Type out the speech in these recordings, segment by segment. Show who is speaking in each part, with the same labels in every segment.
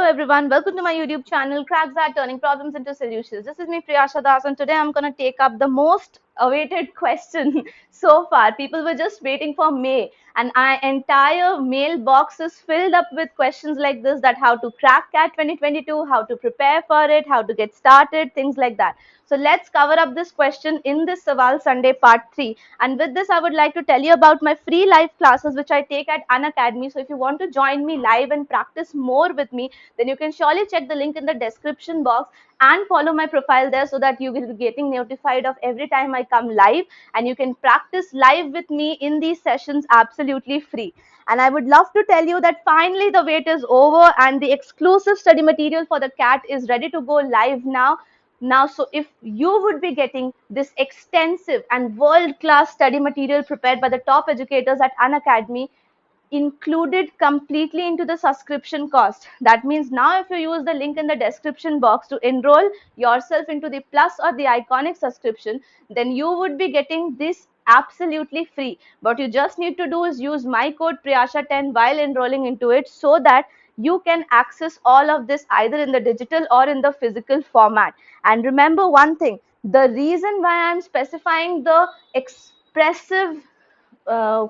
Speaker 1: everyone, welcome to my YouTube channel, XAT, turning problems into solutions. This is me, Priyasha, and today I'm going to take up the most awaited question so far. People were just waiting for May, and our entire mailbox is filled up with questions like this: that how to crack CAT 2022, how to prepare for it, how to get started, things like that. So let's cover up this question in this Sawaal Sunday part 3. And with this, I would like to tell you about my free live classes which I take at Unacademy. So if you want to join me live and practice more with me, then you can surely check the link in the description box and follow my profile there so that you will be getting notified of every time I come live, and you can practice live with me in these sessions absolutely free. And I would love to tell you that finally the wait is over and the exclusive study material for the CAT is ready to go live now. So if you would be getting this extensive and world-class study material prepared by the top educators at Unacademy, included completely into the subscription cost. That means now if you use the link in the description box to enroll yourself into the plus or the iconic subscription, then you would be getting this absolutely free. What you just need to do is use my code Priyasha10 while enrolling into it, so that you can access all of this either in the digital or in the physical format. And remember one thing, the reason why I'm specifying the expressive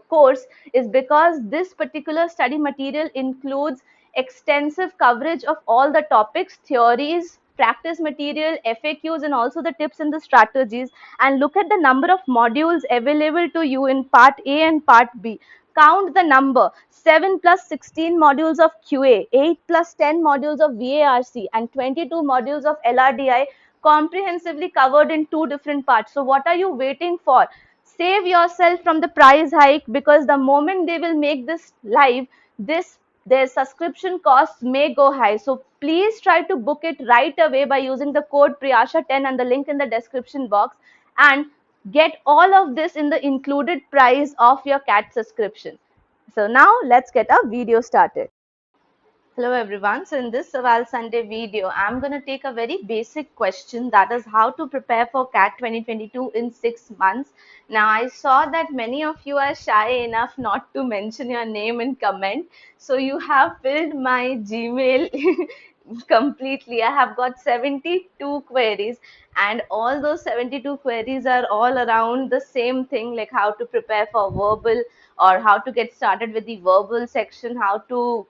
Speaker 1: course is because this particular study material includes extensive coverage of all the topics, theories, practice material, FAQs, and also the tips and the strategies. And look at the number of modules available to you in part A and part B. Count the number: 7 plus 16 modules of QA, 8 plus 10 modules of VARC, and 22 modules of LRDI, comprehensively covered in 2 different parts. So what are you waiting for? Save yourself from the price hike, because the moment they will make this live, their subscription costs may go high. So please try to book it right away by using the code Priyasha10 and the link in the description box, and get all of this in the included price of your CAT subscription. So now let's get our video started. Hello everyone. So in this Sawaal Sunday video, I'm going to take a very basic question, that is how to prepare for CAT 2022 in 6 months. Now I saw that many of you are shy enough not to mention your name in comment. So you have filled my Gmail completely. I have got 72 queries, and all those 72 queries are all around the same thing, like how to prepare for verbal, or how to get started with the verbal section, how to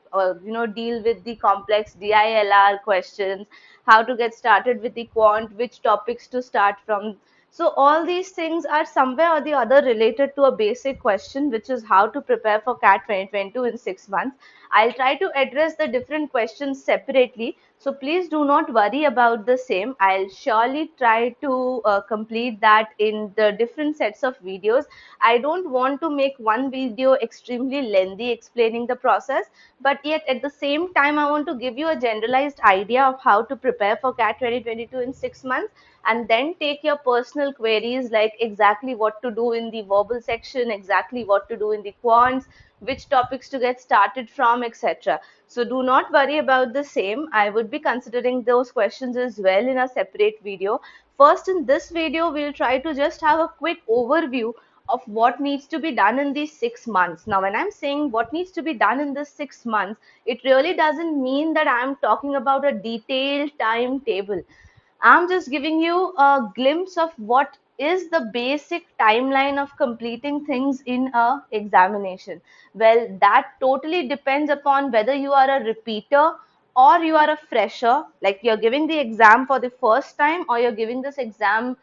Speaker 1: deal with the complex DILR questions, how to get started with the quant, which topics to start from. So all these things are somewhere or the other related to a basic question, which is how to prepare for CAT 2022 in 6 months. I'll try to address the different questions separately, so please do not worry about the same. I'll surely try to complete that in the different sets of videos. I don't want to make one video extremely lengthy explaining the process, but yet at the same time I want to give you a generalized idea of how to prepare for CAT 2022 in 6 months, and then take your personal queries, like exactly what to do in the verbal section, exactly what to do in the quants, which topics to get started from, etc. So do not worry about the same. I would be considering those questions as well in a separate video. First, in this video, we'll try to just have a quick overview of what needs to be done in these 6 months. Now, when I'm saying what needs to be done in this 6 months, it really doesn't mean that I'm talking about a detailed timetable. I'm just giving you a glimpse of what is the basic timeline of completing things in a examination. Well, that totally depends upon whether you are a repeater or you are a fresher, like you're giving the exam for the first time or you're giving this exam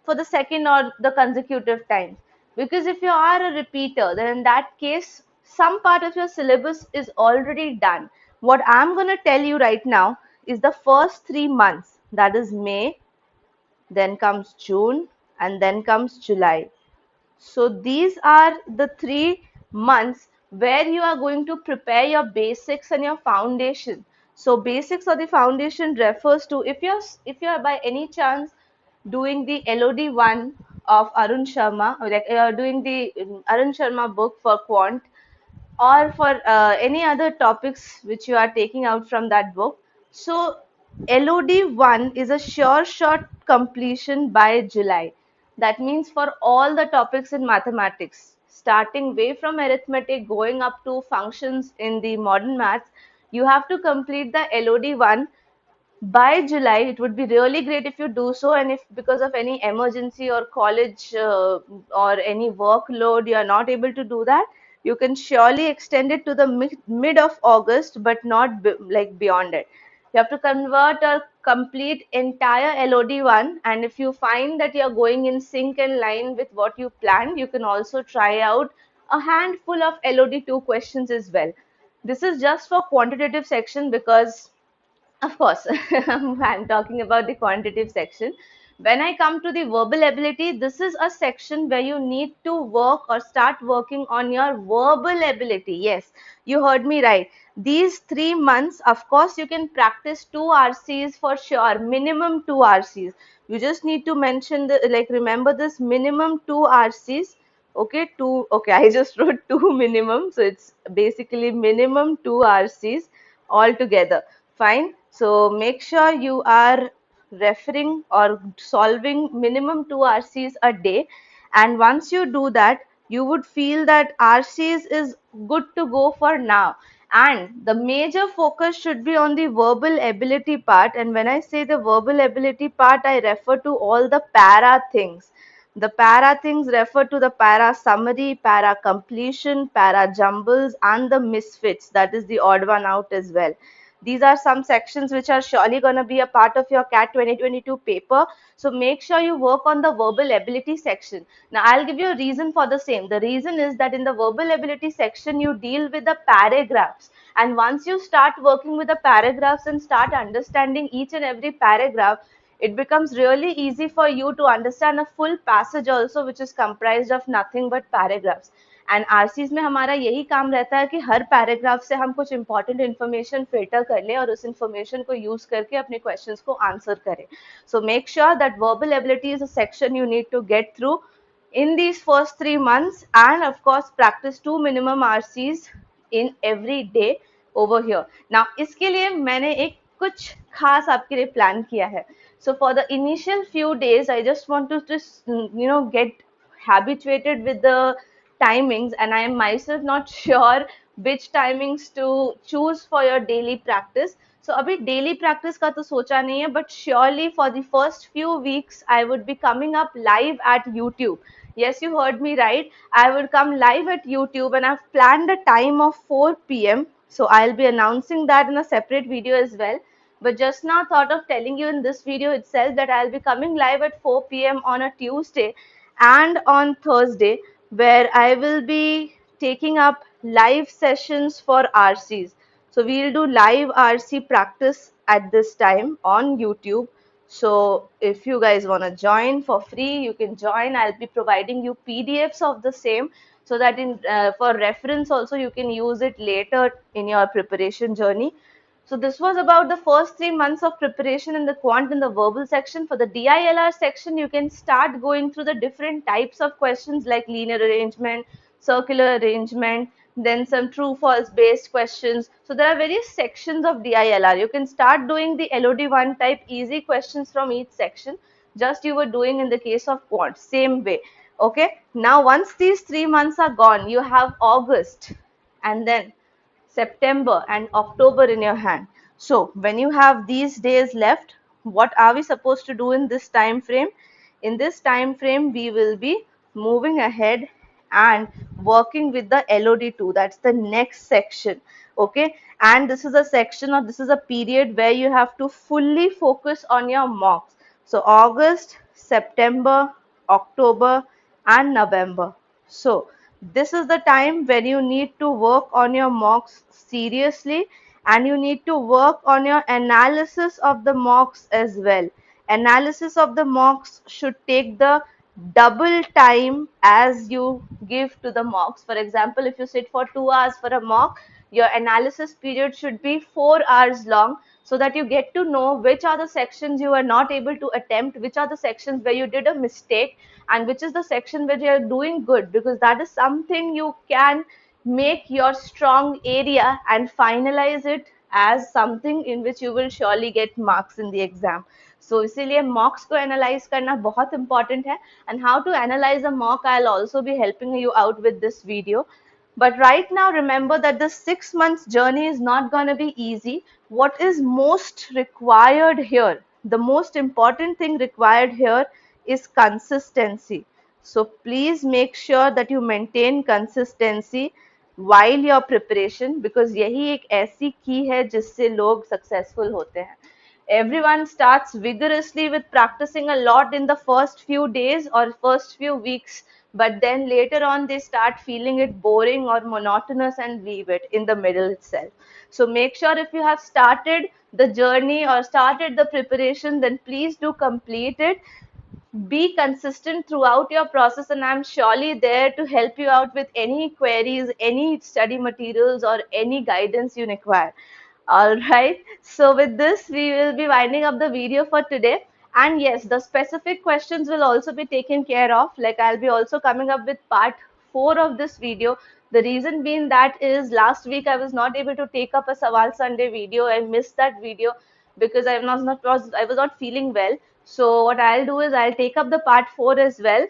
Speaker 1: for the second or the consecutive times. Because if you are a repeater, then in that case, some part of your syllabus is already done. What I'm going to tell you right now is the first 3 months, that is May, then comes June, and then comes July. So these are the 3 months where you are going to prepare your basics and your foundation. So basics or the foundation refers to, if you're by any chance doing the LOD1 of Arun Sharma, or like you're doing the Arun Sharma book for quant, or for any other topics which you are taking out from that book. So LOD1 is a sure shot completion by July. That means for all the topics in mathematics, starting way from arithmetic, going up to functions in the modern maths, You have to complete the LOD1 by July. It would be really great if you do so, and if because of any emergency or college or any workload you are not able to do that, you can surely extend it to the mid of August, but not like beyond it. You have to convert or complete entire LOD1, and if you find that you are going in sync and line with what you planned, you can also try out a handful of LOD2 questions as well. This is just for quantitative section because of course, I'm talking about the quantitative section. When I come to the verbal ability, this is a section where you need to work or start working on your verbal ability. Yes, you heard me right. These 3 months, of course, you can practice 2 RCs for sure, minimum 2 RCs. You just need to mention the, like, remember this minimum 2 RCs. Okay, two, okay, I just wrote two minimum. So it's basically minimum 2 RCs altogether. Fine. So make sure you are referring or solving minimum 2 RCs a day. And once you do that, you would feel that RCs is good to go for now. And the major focus should be on the verbal ability part. And when I say the verbal ability part, I refer to all the para things. The para things refer to the para summary, para completion, para jumbles, and the misfits. That is the odd one out as well. These are some sections which are surely going to be a part of your CAT 2022 paper. So make sure you work on the verbal ability section. Now, I'll give you a reason for the same. The reason is that in the verbal ability section, you deal with the paragraphs. And once you start working with the paragraphs and start understanding each and every paragraph, it becomes really easy for you to understand a full passage also, which is comprised of nothing but paragraphs. And RCs में हमारा यही काम रहता है कि हर paragraph से हम कुछ इंपॉर्टेंट इन्फॉर्मेशन फिल्टर कर लें और उस इन्फॉर्मेशन को यूज करके अपने क्वेश्चंस को आंसर करें. So make sure that verbal ability is a section you need to get through in these first 3 months, and of course practice 2 minimum RCs in every day over here. Now इसके लिए मैंने एक कुछ खास आपके लिए plan किया है. So for the initial few days, I just want to just get habituated with the timings, and I am myself not sure which timings to choose for your daily practice. So अभी daily practice का तो सोचा नहीं है, but surely for the first few weeks I would be coming up live at YouTube. Yes, you heard me right. I would come live at YouTube, and I've planned a time of 4 p.m. So I'll be announcing that in a separate video as well. But just now thought of telling you in this video itself that I'll be coming live at 4 p.m. on a Tuesday and on Thursday, where I will be taking up live sessions for RCs. So we'll do live RC practice at this time on YouTube. So if you guys want to join for free, you can join. I'll be providing you PDFs of the same, so that for reference also you can use it later in your preparation journey. So this was about the first 3 months of preparation in the quant and the verbal section. For the DILR section, you can start going through the different types of questions like linear arrangement, circular arrangement, then some true false based questions. So there are various sections of DILR. You can start doing the LOD1 type easy questions from each section, just you were doing in the case of quant, same way. Okay. Now once these 3 months are gone, you have August and then September and October in your hand. So when you have these days left, what are we supposed to do in this time frame? In this time frame, we will be moving ahead and working with the LOD2. That's the next section. Okay. And this is a section, or this is a period where you have to fully focus on your mocks. So August, September, October, and November. So this is the time when you need to work on your mocks seriously, and you need to work on your analysis of the mocks as well. Analysis of the mocks should take the double time as you give to the mocks. For example, if you sit for 2 hours for a mock, your analysis period should be 4 hours long, so that you get to know which are the sections you are not able to attempt, which are the sections where you did a mistake, and which is the section where you are doing good, because that is something you can make your strong area and finalize it as something in which you will surely get marks in the exam. So इसीलिए mocks को analyze करना बहुत important है, and how to analyze a mock I'll also be helping you out with this video. But right now, remember that the 6 months journey is not going to be easy. What is most required here, the most important thing required here is consistency. So please make sure that you maintain consistency while your preparation, because यही एक ऐसी की है जिससे लोग successful होते हैं. Everyone starts vigorously with practicing a lot in the first few days or first few weeks, but then later on they start feeling it boring or monotonous and leave it in the middle itself. So make sure if you have started the journey or started the preparation, then please do complete it. Be consistent throughout your process, and I'm surely there to help you out with any queries, any study materials, or any guidance you require. All right, so with this we will be winding up the video for today. And yes, the specific questions will also be taken care of. Like, I'll be also coming up with part 4 of this video. The reason being that is last week I was not able to take up a Sawaal Sunday video. I missed that video because I was not feeling well. So what I'll do is I'll take up the part 4 as well,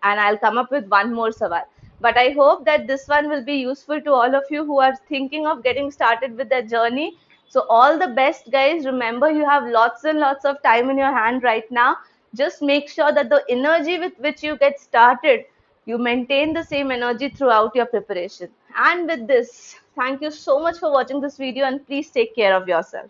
Speaker 1: and I'll come up with one more Sawaal. But I hope that this one will be useful to all of you who are thinking of getting started with their journey. So all the best, guys. Remember, you have lots and lots of time in your hand right now. Just make sure that the energy with which you get started, you maintain the same energy throughout your preparation. And with this, thank you so much for watching this video, and please take care of yourself.